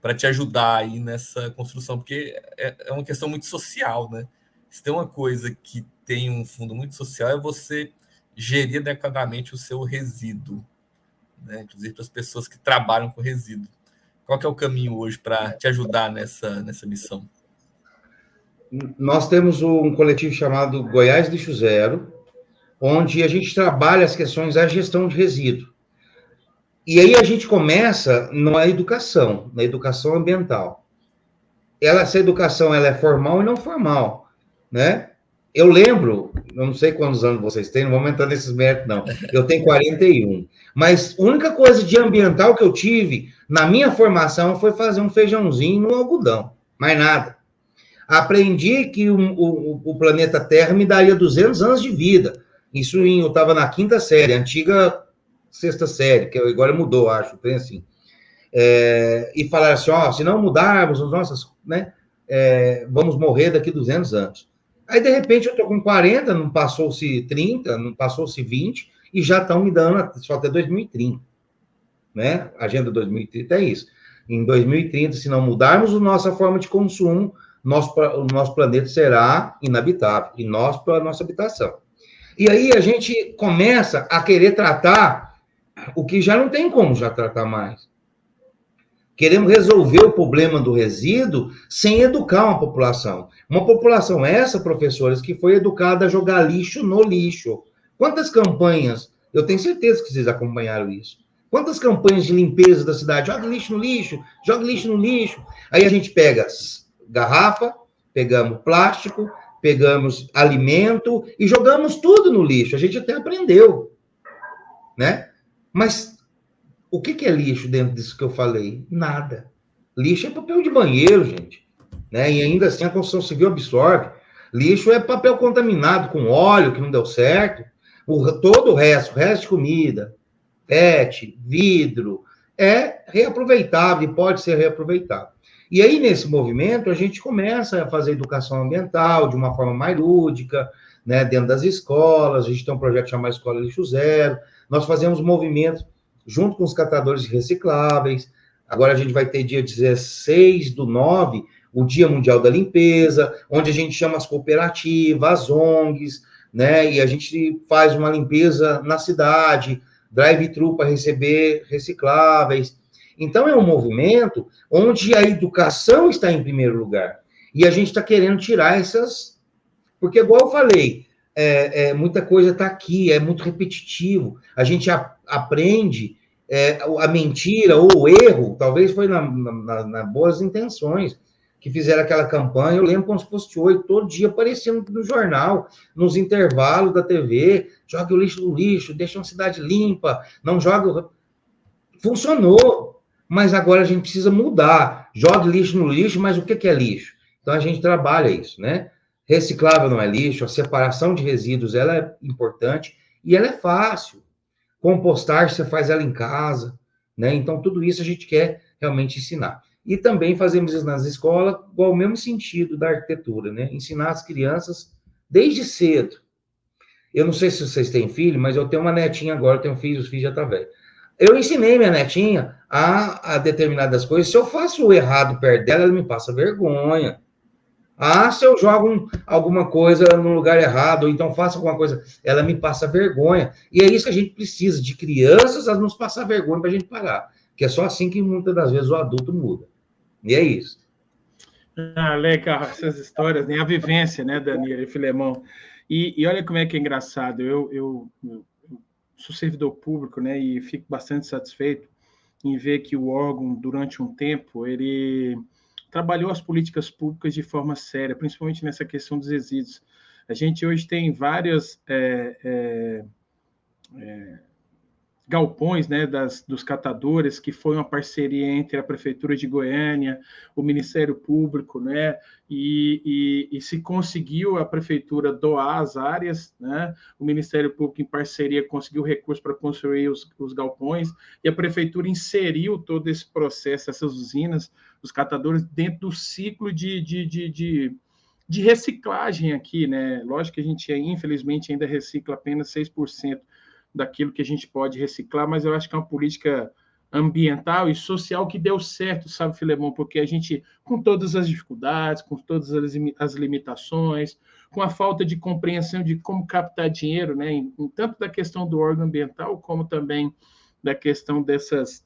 para te ajudar aí nessa construção? Porque é uma questão muito social, né? Se tem uma coisa que tem um fundo muito social, é você gerir adequadamente o seu resíduo, né? Inclusive para as pessoas que trabalham com resíduo. Qual que é o caminho hoje para te ajudar nessa missão? Nós temos um coletivo chamado Goiás Lixo Zero, onde a gente trabalha as questões da gestão de resíduo. E aí a gente começa na educação ambiental. Essa educação ela é formal e não formal, né? Eu lembro, eu não sei quantos anos vocês têm, não vou aumentar nesses méritos, não. Eu tenho 41. Mas a única coisa de ambiental que eu tive na minha formação foi fazer um feijãozinho no algodão. Mais nada. Aprendi que o planeta Terra me daria 200 anos de vida. Isso eu estava na 5ª série, antiga 6ª série, que agora mudou, acho, tem assim. E falaram assim, se não mudarmos as nossas, né, vamos morrer daqui 200 anos. Aí, de repente, eu estou com 40, não passou-se 30, não passou-se 20, e já estão me dando só até 2030. Né? Agenda 2030 é isso. Em 2030, se não mudarmos a nossa forma de consumo, o nosso planeta será inabitável, e nós para a nossa habitação. E aí a gente começa a querer tratar o que já não tem como já tratar mais. Queremos resolver o problema do resíduo sem educar uma população. Uma população essa, professores, que foi educada a jogar lixo no lixo. Quantas campanhas, eu tenho certeza que vocês acompanharam isso. Quantas campanhas de limpeza da cidade? Joga lixo no lixo, joga lixo no lixo. Aí a gente pega garrafa, pegamos plástico, pegamos alimento e jogamos tudo no lixo. A gente até aprendeu, né? Mas o que é lixo dentro disso que eu falei? Nada. Lixo é papel de banheiro, gente. Né? E ainda assim a construção civil absorve. Lixo é papel contaminado com óleo, que não deu certo. Todo o resto de comida, PET, vidro, é reaproveitável e pode ser reaproveitado. E aí, nesse movimento, a gente começa a fazer educação ambiental de uma forma mais lúdica, né, dentro das escolas. A gente tem um projeto chamado Escola Lixo Zero. Nós fazemos movimentos junto com os catadores de recicláveis. Agora a gente vai ter dia 16/9, o Dia Mundial da Limpeza, onde a gente chama as cooperativas, as ONGs, né? E a gente faz uma limpeza na cidade, drive-thru para receber recicláveis. Então, é um movimento onde a educação está em primeiro lugar. E a gente está querendo tirar essas... Porque, igual eu falei, muita coisa está aqui, é muito repetitivo. A gente aprende a mentira ou o erro, talvez foi na boas intenções, que fizeram aquela campanha, eu lembro como se fosse hoje, todo dia aparecendo no jornal, nos intervalos da TV, joga o lixo no lixo, deixa uma cidade limpa, não joga... Funcionou, mas agora a gente precisa mudar. Joga lixo no lixo, mas o que é lixo? Então a gente trabalha isso, né? Reciclável não é lixo, a separação de resíduos ela é importante e ela é fácil. Compostar, você faz ela em casa, né? Então tudo isso a gente quer realmente ensinar. E também fazemos isso nas escolas, igual o mesmo sentido da arquitetura, né? Ensinar as crianças desde cedo. Eu não sei se vocês têm filho, mas eu tenho uma netinha agora, eu tenho filhos, os filhos já estão velhos. Eu ensinei minha netinha a determinadas coisas. Se eu faço o errado perto dela, ela me passa vergonha. Se eu jogo alguma coisa no lugar errado, ou então faço alguma coisa, ela me passa vergonha. E é isso que a gente precisa, de crianças a nos passar vergonha para a gente parar. Que é só assim que muitas das vezes o adulto muda. E é isso. Legal, essas histórias, né? A vivência, né, Danilo e Filemão. E olha como é que é engraçado. Eu sou servidor público, né, e fico bastante satisfeito em ver que o órgão, durante um tempo, ele trabalhou as políticas públicas de forma séria, principalmente nessa questão dos resíduos. A gente hoje tem várias galpões, né, dos catadores, que foi uma parceria entre a Prefeitura de Goiânia, o Ministério Público, né, e se conseguiu a Prefeitura doar as áreas, né, o Ministério Público, em parceria, conseguiu recursos para construir os galpões, e a Prefeitura inseriu todo esse processo, essas usinas, os catadores, dentro do ciclo de reciclagem aqui, né? Lógico que a gente, infelizmente, ainda recicla apenas 6% daquilo que a gente pode reciclar, mas eu acho que é uma política ambiental e social que deu certo, sabe, Filemão? Porque a gente, com todas as dificuldades, com todas as limitações, com a falta de compreensão de como captar dinheiro, né, tanto da questão do órgão ambiental, como também da questão dessas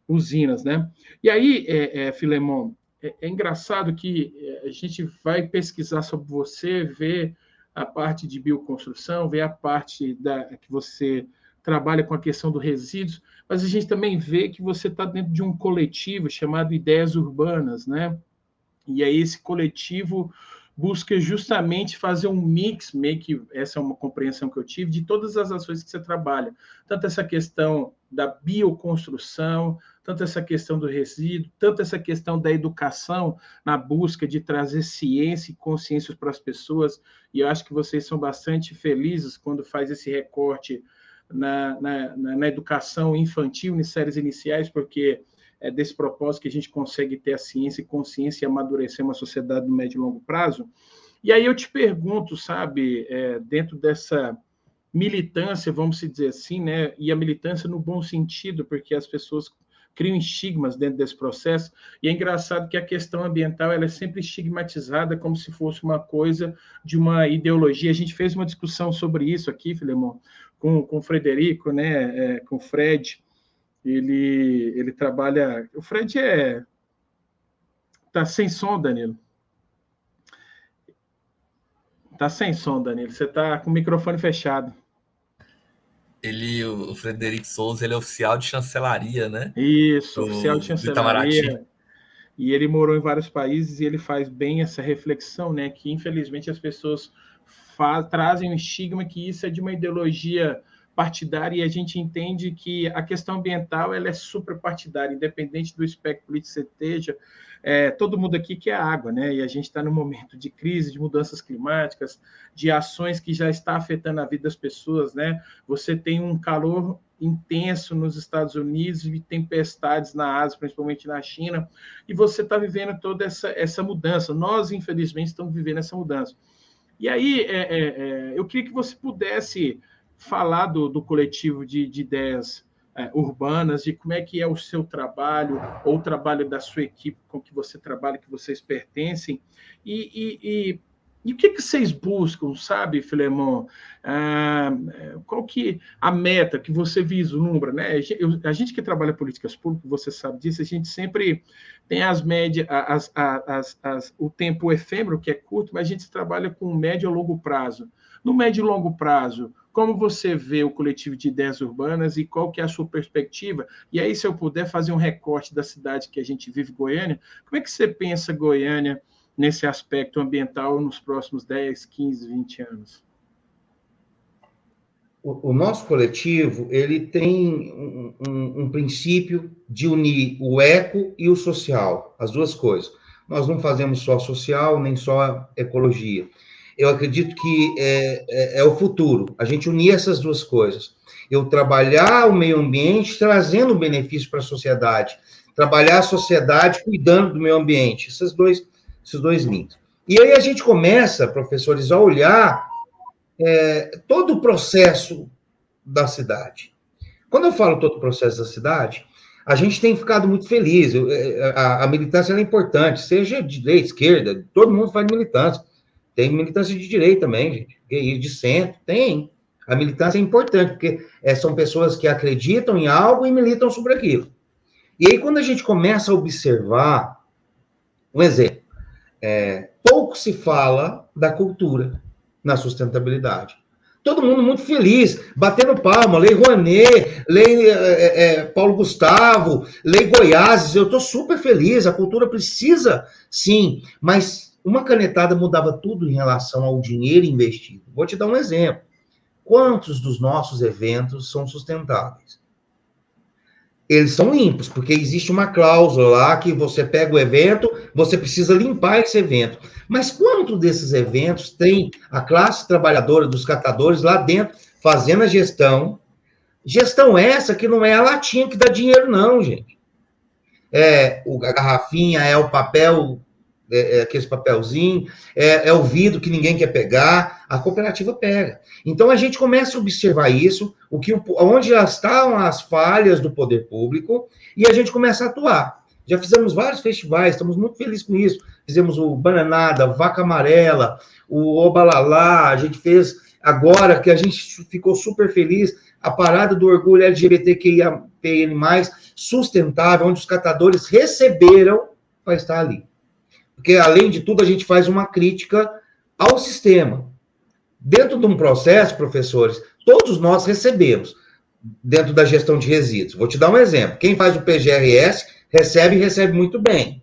usinas, né? E aí, Filemão, é engraçado que a gente vai pesquisar sobre você, ver a parte de bioconstrução, ver a parte que você trabalha com a questão do resíduos, mas a gente também vê que você está dentro de um coletivo chamado Ideias Urbanas, né? E aí esse coletivo busca justamente fazer um mix, meio que essa é uma compreensão que eu tive, de todas as ações que você trabalha. Tanto essa questão da bioconstrução, tanto essa questão do resíduo, tanto essa questão da educação, na busca de trazer ciência e consciência para as pessoas, e eu acho que vocês são bastante felizes quando faz esse recorte na educação infantil, nas séries iniciais, porque é desse propósito que a gente consegue ter a ciência e consciência e amadurecer uma sociedade no médio e longo prazo. E aí eu te pergunto, sabe, dentro dessa militância, vamos dizer assim, né, e a militância no bom sentido, porque as pessoas criam estigmas dentro desse processo, e é engraçado que a questão ambiental ela é sempre estigmatizada como se fosse uma coisa de uma ideologia. A gente fez uma discussão sobre isso aqui, Filemão, com o Frederico, né, com o Fred. Ele trabalha... O Fred Tá sem som, Danilo. Tá sem som, Danilo. Você tá com o microfone fechado. O Frederico Souza, ele é oficial de chancelaria, né? Isso, oficial de chancelaria. E ele morou em vários países e ele faz bem essa reflexão, né? Que, infelizmente, as pessoas trazem um estigma que isso é de uma ideologia partidária, e a gente entende que a questão ambiental ela é superpartidária, independente do espectro político que você esteja. Todo mundo aqui quer água, né? E a gente está num momento de crise, de mudanças climáticas, de ações que já está afetando a vida das pessoas, né? Você tem um calor intenso nos Estados Unidos e tempestades na Ásia, principalmente na China, e você está vivendo toda essa mudança. Nós, infelizmente, estamos vivendo essa mudança. E aí, eu queria que você pudesse falar do coletivo de ideias urbanas, de como é que é o seu trabalho, ou o trabalho da sua equipe com que você trabalha, que vocês pertencem, e o que vocês buscam, sabe, Filemão? Qual que a meta que você vislumbra, né? A gente que trabalha políticas públicas, você sabe disso, a gente sempre tem as médias, o tempo efêmero, que é curto, mas a gente trabalha com médio a longo prazo. No médio e longo prazo, como você vê o coletivo de ideias urbanas e qual que é a sua perspectiva? E aí, se eu puder fazer um recorte da cidade que a gente vive, Goiânia, como é que você pensa Goiânia nesse aspecto ambiental nos próximos 10, 15, 20 anos? O nosso coletivo, ele tem um princípio de unir o eco e o social, as duas coisas. Nós não fazemos só social, nem só ecologia. Eu acredito que é o futuro, a gente unir essas duas coisas. Eu trabalhar o meio ambiente trazendo benefício para a sociedade, trabalhar a sociedade cuidando do meio ambiente, esses dois links. E aí a gente começa, professores, a olhar todo o processo da cidade. Quando eu falo todo o processo da cidade, a gente tem ficado muito feliz. A militância é importante, seja de direita, esquerda, todo mundo faz militância. Tem militância de direita também, gente, de centro, tem. A militância é importante, porque são pessoas que acreditam em algo e militam sobre aquilo. E aí, quando a gente começa a observar, um exemplo, pouco se fala da cultura na sustentabilidade. Todo mundo muito feliz, batendo palma, Lei Rouanet, Lei Paulo Gustavo, Lei Goiás, eu estou super feliz, a cultura precisa, sim, mas uma canetada mudava tudo em relação ao dinheiro investido. Vou te dar um exemplo. Quantos dos nossos eventos são sustentáveis? Eles são limpos, porque existe uma cláusula lá que você pega o evento, você precisa limpar esse evento. Mas quanto desses eventos tem a classe trabalhadora dos catadores lá dentro, fazendo a gestão? Gestão essa que não é a latinha que dá dinheiro, não, gente. A garrafinha, é o papel, aqueles papelzinhos, é o vidro que ninguém quer pegar, a cooperativa pega. Então, a gente começa a observar isso, onde já estão as falhas do poder público, e a gente começa a atuar. Já fizemos vários festivais, estamos muito felizes com isso. Fizemos o Bananada, Vaca Amarela, o Obalalá, a gente fez agora, que a gente ficou super feliz, a parada do orgulho LGBTQIAPN+, sustentável, onde os catadores receberam para estar ali. Porque, além de tudo, a gente faz uma crítica ao sistema. Dentro de um processo, professores, todos nós recebemos, dentro da gestão de resíduos. Vou te dar um exemplo. Quem faz o PGRS recebe muito bem.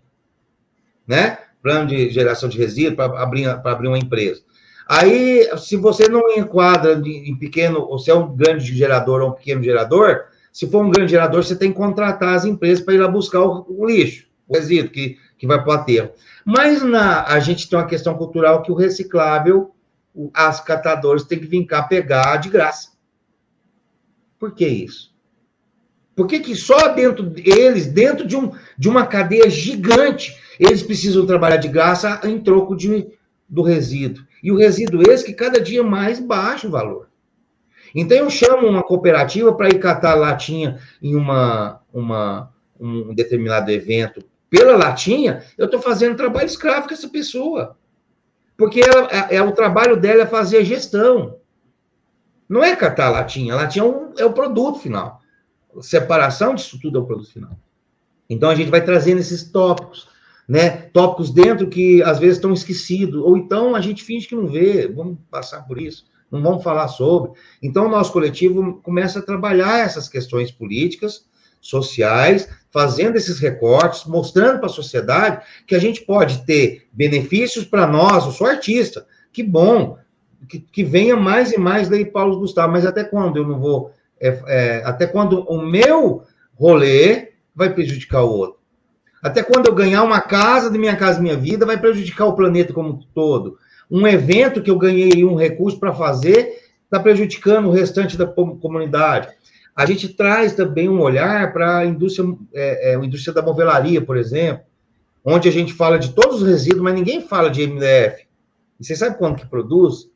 Né? Plano de geração de resíduos para abrir uma empresa. Aí, se você não enquadra em pequeno, ou se é um grande gerador ou um pequeno gerador, se for um grande gerador, você tem que contratar as empresas para ir lá buscar o lixo, o resíduo que vai para o aterro. Mas a gente tem uma questão cultural que o reciclável, as catadores têm que vir cá pegar de graça. Por que isso? Por que só dentro de uma cadeia gigante, eles precisam trabalhar de graça em troco do resíduo? E o resíduo esse que cada dia mais baixa o valor. Então, eu chamo uma cooperativa para ir catar latinha em um determinado evento. Pela latinha, eu estou fazendo trabalho escravo com essa pessoa. Porque o trabalho dela é fazer a gestão. Não é catar a latinha é o produto final. A separação disso tudo é o produto final. Então, a gente vai trazendo esses tópicos, né? Tópicos dentro que, às vezes, estão esquecidos. Ou então, a gente finge que não vê. Vamos passar por isso. Não vamos falar sobre. Então, o nosso coletivo começa a trabalhar essas questões políticas, sociais, fazendo esses recortes, mostrando para a sociedade que a gente pode ter benefícios para nós. Eu sou artista, que bom, que venha mais e mais Lei Paulo Gustavo, mas até quando eu não vou... até quando o meu rolê vai prejudicar o outro? Até quando eu ganhar uma casa de Minha Casa Minha Vida vai prejudicar o planeta como um todo? Um evento que eu ganhei um recurso para fazer está prejudicando o restante da comunidade. A gente traz também um olhar para a indústria da movelaria, por exemplo, onde a gente fala de todos os resíduos, mas ninguém fala de MDF. E você sabe quanto que produz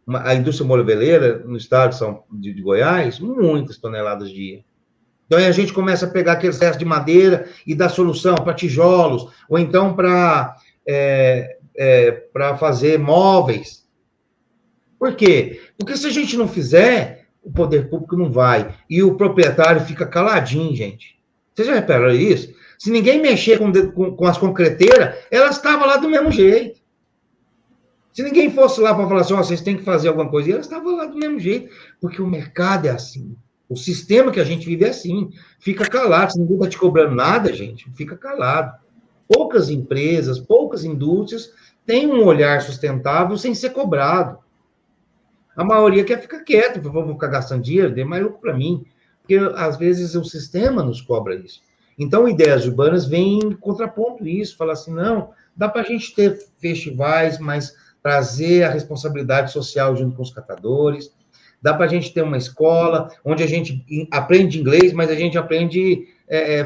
a indústria moveleira no estado de Goiás? Muitas toneladas dia. Então, aí a gente começa a pegar aqueles restos de madeira e dar solução para tijolos, ou então para fazer móveis. Por quê? Porque se a gente não fizer, o poder público não vai. E o proprietário fica caladinho, gente. Vocês já repararam isso? Se ninguém mexer com as concreteiras, elas estavam lá do mesmo jeito. Se ninguém fosse lá para falar assim, vocês têm que fazer alguma coisa, e elas estavam lá do mesmo jeito, porque o mercado é assim. O sistema que a gente vive é assim. Fica calado. Se ninguém está te cobrando nada, gente, fica calado. Poucas empresas, poucas indústrias têm um olhar sustentável sem ser cobrado. A maioria quer ficar quieto, vou ficar gastando dinheiro, dê mais lucro para mim. Porque, às vezes, o sistema nos cobra isso. Então, ideias urbanas vêm em contraponto isso, falar assim, não, dá para a gente ter festivais, mas trazer a responsabilidade social junto com os catadores, dá para a gente ter uma escola onde a gente aprende inglês, mas a gente aprende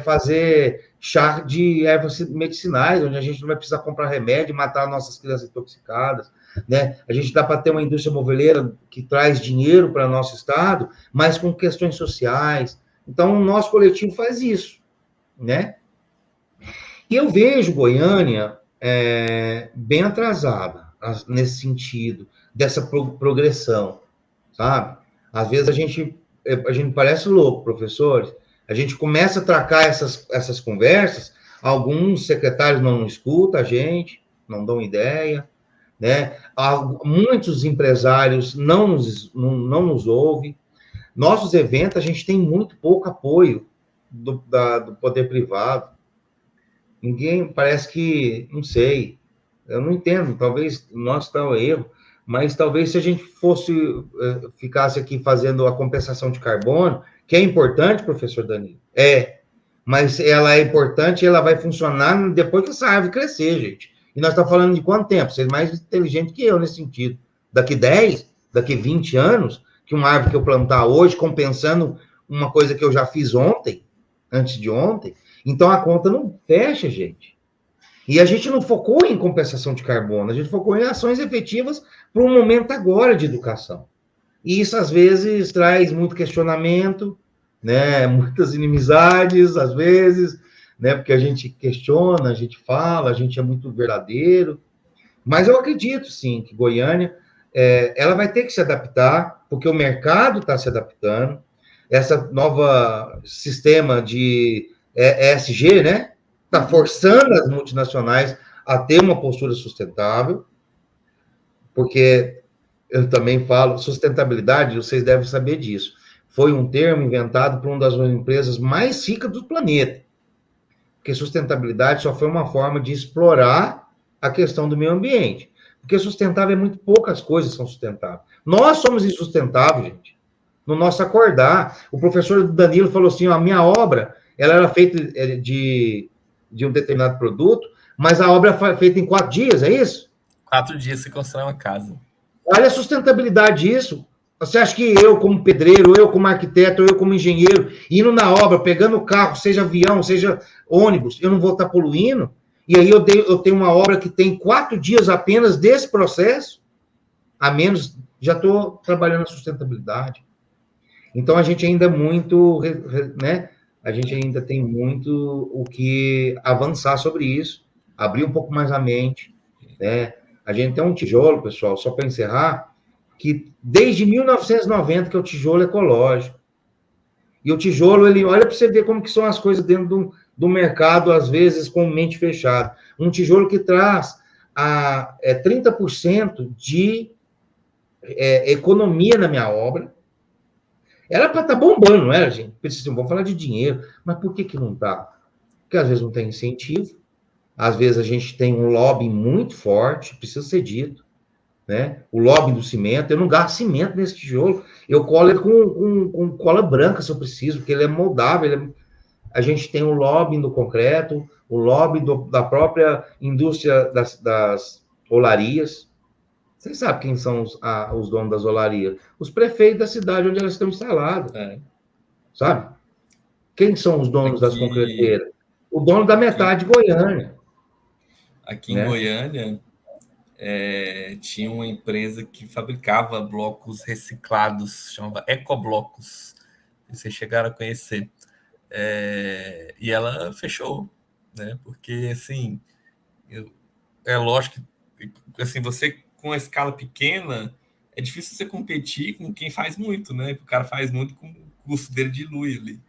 fazer chá de ervas medicinais, onde a gente não vai precisar comprar remédio e matar nossas crianças intoxicadas, né? A gente dá para ter uma indústria moveleira que traz dinheiro para o nosso estado, mas com questões sociais. Então, o nosso coletivo faz isso, né? E eu vejo Goiânia bem atrasada nesse sentido, dessa progressão, sabe? Às vezes a gente parece louco, professores, a gente começa a tracar essas conversas, alguns secretários não escutam a gente, não dão ideia, né? Muitos empresários não nos ouvem. Nossos eventos, a gente tem muito pouco apoio do poder privado. Ninguém, parece que, não sei, eu não entendo, talvez nós está o erro, mas talvez se a gente ficasse aqui fazendo a compensação de carbono, que é importante, professor Danilo, mas ela é importante e ela vai funcionar depois que essa árvore crescer, gente. E nós estamos falando de quanto tempo? Você é mais inteligente que eu nesse sentido. Daqui 10, daqui 20 anos, que uma árvore que eu plantar hoje, compensando uma coisa que eu já fiz ontem, antes de ontem, então a conta não fecha, gente. E a gente não focou em compensação de carbono, a gente focou em ações efetivas para um momento agora de educação. E isso, às vezes, traz muito questionamento, né? Muitas inimizades, às vezes, né? Porque a gente questiona, a gente fala, a gente é muito verdadeiro. Mas eu acredito, sim, que Goiânia ela vai ter que se adaptar, porque o mercado está se adaptando. Essa nova sistema de ESG, né? Está forçando as multinacionais a ter uma postura sustentável, porque eu também falo, sustentabilidade, vocês devem saber disso, foi um termo inventado por uma das empresas mais ricas do planeta, porque sustentabilidade só foi uma forma de explorar a questão do meio ambiente, porque sustentável é muito poucas coisas são sustentáveis. Nós somos insustentáveis, gente, no nosso acordar. O professor Danilo falou assim, a minha obra, ela era feita de um determinado produto, mas a obra foi feita em 4 dias, é isso? 4 dias se constrói uma casa. Olha a sustentabilidade disso. Você acha que eu, como pedreiro, eu como arquiteto, eu como engenheiro, indo na obra, pegando o carro, seja avião, seja ônibus, eu não vou estar poluindo? E aí eu tenho uma obra que tem 4 dias apenas desse processo, a menos, já estou trabalhando a sustentabilidade. Então, a gente ainda é muito, né? A gente ainda tem muito o que avançar sobre isso, abrir um pouco mais a mente, né? A gente tem um tijolo, pessoal, só para encerrar, que desde 1990 que é o tijolo ecológico. E o tijolo, ele olha para você ver como que são as coisas dentro do mercado, às vezes com mente fechada. Um tijolo que traz 30% de economia na minha obra. Era para estar bombando, não era, gente? Assim, vamos falar de dinheiro, mas por que não está? Porque às vezes não tem incentivo, às vezes a gente tem um lobby muito forte, precisa ser dito, né? O lobby do cimento, eu não gasto cimento nesse tijolo, eu colo ele com cola branca se eu preciso, porque ele é moldável, a gente tem o lobby do concreto, o lobby da própria indústria das olarias. Vocês sabem quem são os donos das olarias? Os prefeitos da cidade onde elas estão instaladas. Sabe? Quem são os donos das concreteiras? O dono da metade de Goiânia. Aqui em Goiânia, tinha uma empresa que fabricava blocos reciclados, chamava Ecoblocos. Vocês chegaram a conhecer. E ela fechou, né? Porque, assim, é lógico que assim, você com a escala pequena, é difícil você competir com quem faz muito, né? O cara faz muito com o custo dele dilui ali.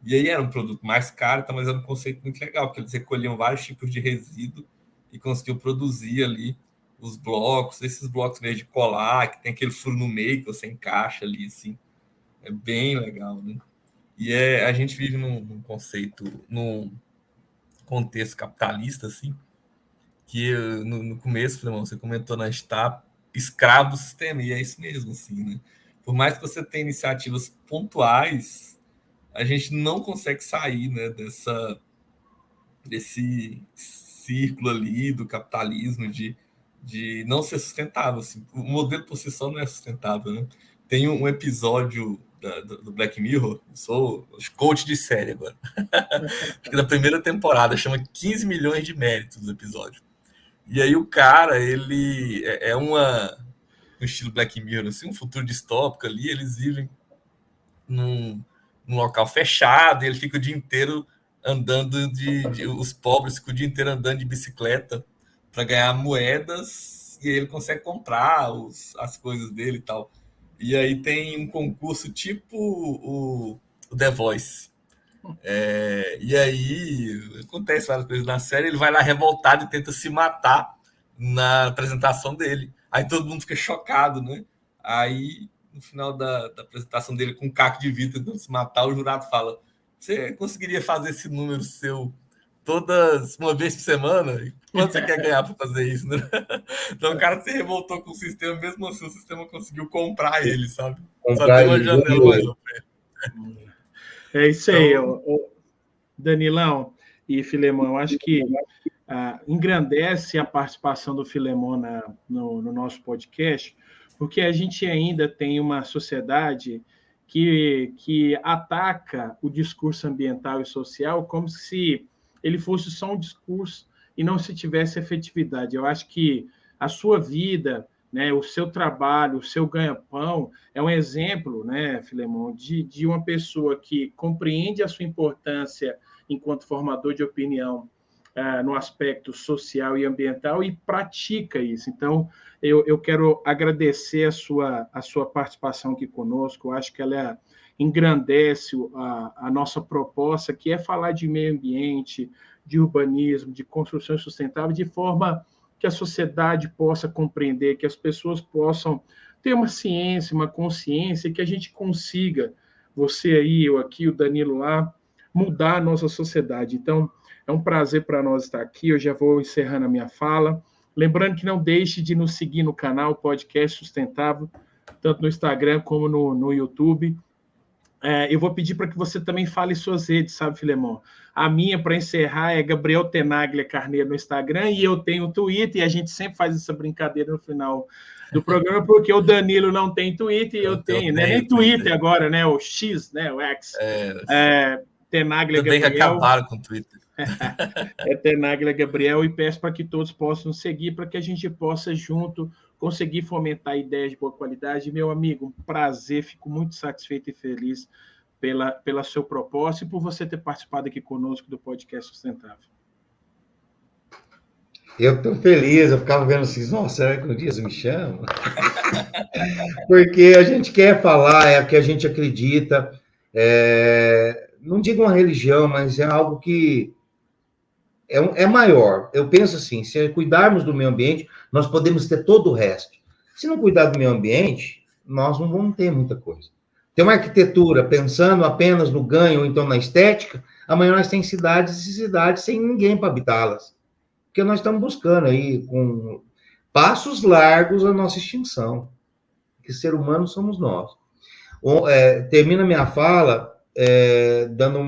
E aí era um produto mais caro, mas era um conceito muito legal, porque eles recolhiam vários tipos de resíduo e conseguiam produzir ali os blocos, esses blocos meio de colar, que tem aquele furo no meio que você encaixa ali, assim. É bem legal, né? E a gente vive num conceito, num contexto capitalista, assim, que no começo, Filemão, você comentou, né, a gente está escravo do sistema, e é isso mesmo, assim, né? Por mais que você tenha iniciativas pontuais, a gente não consegue sair, né, desse círculo ali do capitalismo de não ser sustentável. Assim. O modelo por si só não é sustentável, né? Tem um episódio do Black Mirror, sou coach de série agora, da primeira temporada, chama 15 milhões de méritos do episódio. E aí o cara, ele um estilo Black Mirror, assim, um futuro distópico ali, eles vivem num local fechado, e ele fica o dia inteiro andando os pobres ficam o dia inteiro andando de bicicleta para ganhar moedas, e ele consegue comprar as coisas dele e tal. E aí tem um concurso tipo o The Voice. E aí acontece várias coisas na série, ele vai lá revoltado e tenta se matar na apresentação dele. Aí todo mundo fica chocado, né? Aí, no final da apresentação dele, com um caco de vidro tentando se matar, o jurado fala: você conseguiria fazer esse número seu uma vez por semana? Quanto você quer ganhar para fazer isso, né? Então o cara se revoltou com o sistema, mesmo assim o sistema conseguiu comprar ele, sabe? Só deu uma janela mais ou menos. É isso aí, Danilão e Filemão. Eu acho que engrandece a participação do Filemão no nosso podcast, porque a gente ainda tem uma sociedade que ataca o discurso ambiental e social como se ele fosse só um discurso e não se tivesse efetividade. Eu acho que a sua vida, né, o seu trabalho, o seu ganha-pão, é um exemplo, né, Filemão, de uma pessoa que compreende a sua importância enquanto formador de opinião no aspecto social e ambiental e pratica isso. Então, eu quero agradecer a sua participação aqui conosco. Eu acho que ela engrandece a nossa proposta, que é falar de meio ambiente, de urbanismo, de construção sustentável, de forma que a sociedade possa compreender, que as pessoas possam ter uma ciência, uma consciência, que a gente consiga, você aí, eu aqui, o Danilo lá, mudar a nossa sociedade. Então, é um prazer para nós estar aqui. Eu já vou encerrando a minha fala. Lembrando que não deixe de nos seguir no canal Podcast Sustentável, tanto no Instagram como no YouTube. Eu vou pedir para que você também fale suas redes, sabe, Filemão? A minha, para encerrar, é Gabriel Tenaglia Carneiro no Instagram, e eu tenho o Twitter, e a gente sempre faz essa brincadeira no final do programa, porque o Danilo não tem Twitter, e eu tenho, né? Nem Twitter agora, né? O X, né? O X. Tenaglia Gabriel. Também acabaram com o Twitter. Tenaglia Gabriel, e peço para que todos possam seguir, para que a gente possa, junto, conseguir fomentar ideias de boa qualidade. Meu amigo, um prazer, fico muito satisfeito e feliz pela seu propósito e por você ter participado aqui conosco do Podcast Sustentável. Eu estou feliz, eu ficava vendo assim, nossa, será que um dia você me chama? Porque a gente quer falar, é o que a gente acredita, não digo uma religião, mas é algo que é maior. Eu penso assim, se cuidarmos do meio ambiente, nós podemos ter todo o resto. Se não cuidar do meio ambiente, nós não vamos ter muita coisa. Tem uma arquitetura pensando apenas no ganho, ou então na estética, amanhã nós temos cidades e cidades sem ninguém para habitá-las. Porque nós estamos buscando aí, com passos largos, a nossa extinção. Que ser humano somos nós. Termino a minha fala dando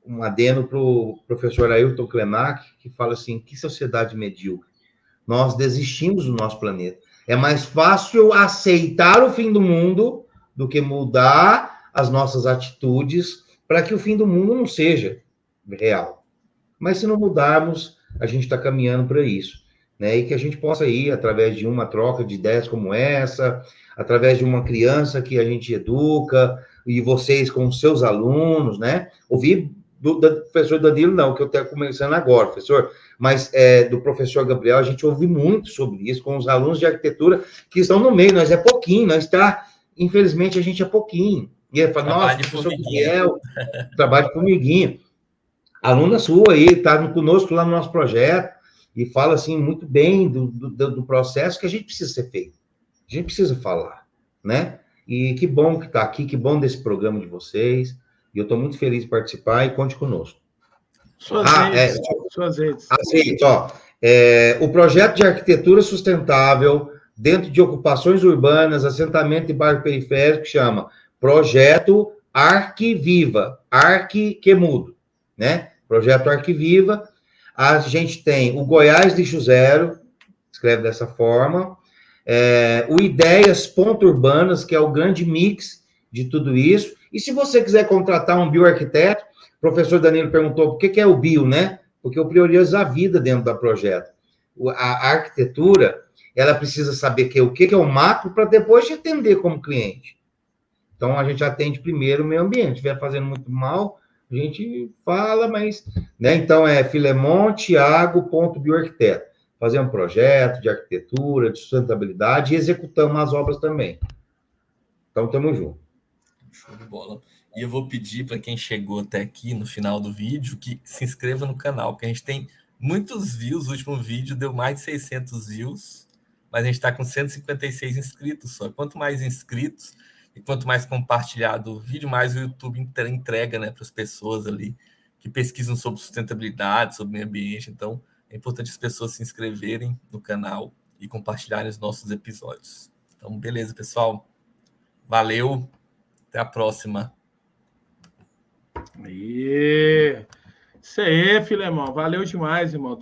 um adendo para o professor Ailton Krenak, que fala assim, que sociedade medíocre. Nós desistimos do nosso planeta. É mais fácil aceitar o fim do mundo do que mudar as nossas atitudes para que o fim do mundo não seja real. Mas se não mudarmos, a gente está caminhando para isso. Né? E que a gente possa ir, através de uma troca de ideias como essa, através de uma criança que a gente educa, e vocês com os seus alunos, né? Ouvir do professor Danilo, não, que eu estou começando agora, professor, mas do professor Gabriel, a gente ouve muito sobre isso, com os alunos de arquitetura que estão no meio, nós é pouquinho, infelizmente, a gente é pouquinho. E ele fala, nossa, professor Gabriel, trabalho de formiguinha. Aluna sua aí, está conosco lá no nosso projeto, e fala, assim, muito bem do processo que a gente precisa ser feito. A gente precisa falar, né? E que bom que está aqui, que bom desse programa de vocês. E eu estou muito feliz de participar e conte conosco. Suas redes. Assim, ó, o projeto de arquitetura sustentável dentro de ocupações urbanas, assentamento e bairro periférico, chama Projeto Arquiviva, Arque que mudo, né? Projeto Arquiviva. A gente tem o Goiás Lixo Zero, escreve dessa forma, o Ideias Urbanas, que é o grande mix de tudo isso. E se você quiser contratar um bioarquiteto, o professor Danilo perguntou por que é o bio, né? Porque eu priorizo a vida dentro do projeto. A arquitetura, ela precisa saber o que é o macro para depois te atender como cliente. Então, a gente atende primeiro o meio ambiente. Se estiver fazendo muito mal, a gente fala, mas... né? Então, é filemontiago.bioarquiteto. Fazer um projeto de arquitetura, de sustentabilidade e executamos as obras também. Então, estamos juntos. Show de bola. E eu vou pedir para quem chegou até aqui no final do vídeo que se inscreva no canal, porque a gente tem muitos views. O último vídeo deu mais de 600 views, mas a gente está com 156 inscritos só. Quanto mais inscritos e quanto mais compartilhado o vídeo, mais o YouTube entrega, né, para as pessoas ali que pesquisam sobre sustentabilidade, sobre meio ambiente. Então, é importante as pessoas se inscreverem no canal e compartilharem os nossos episódios. Então, beleza, pessoal. Valeu. Até a próxima. Isso aí, Filemão. Valeu demais, irmão.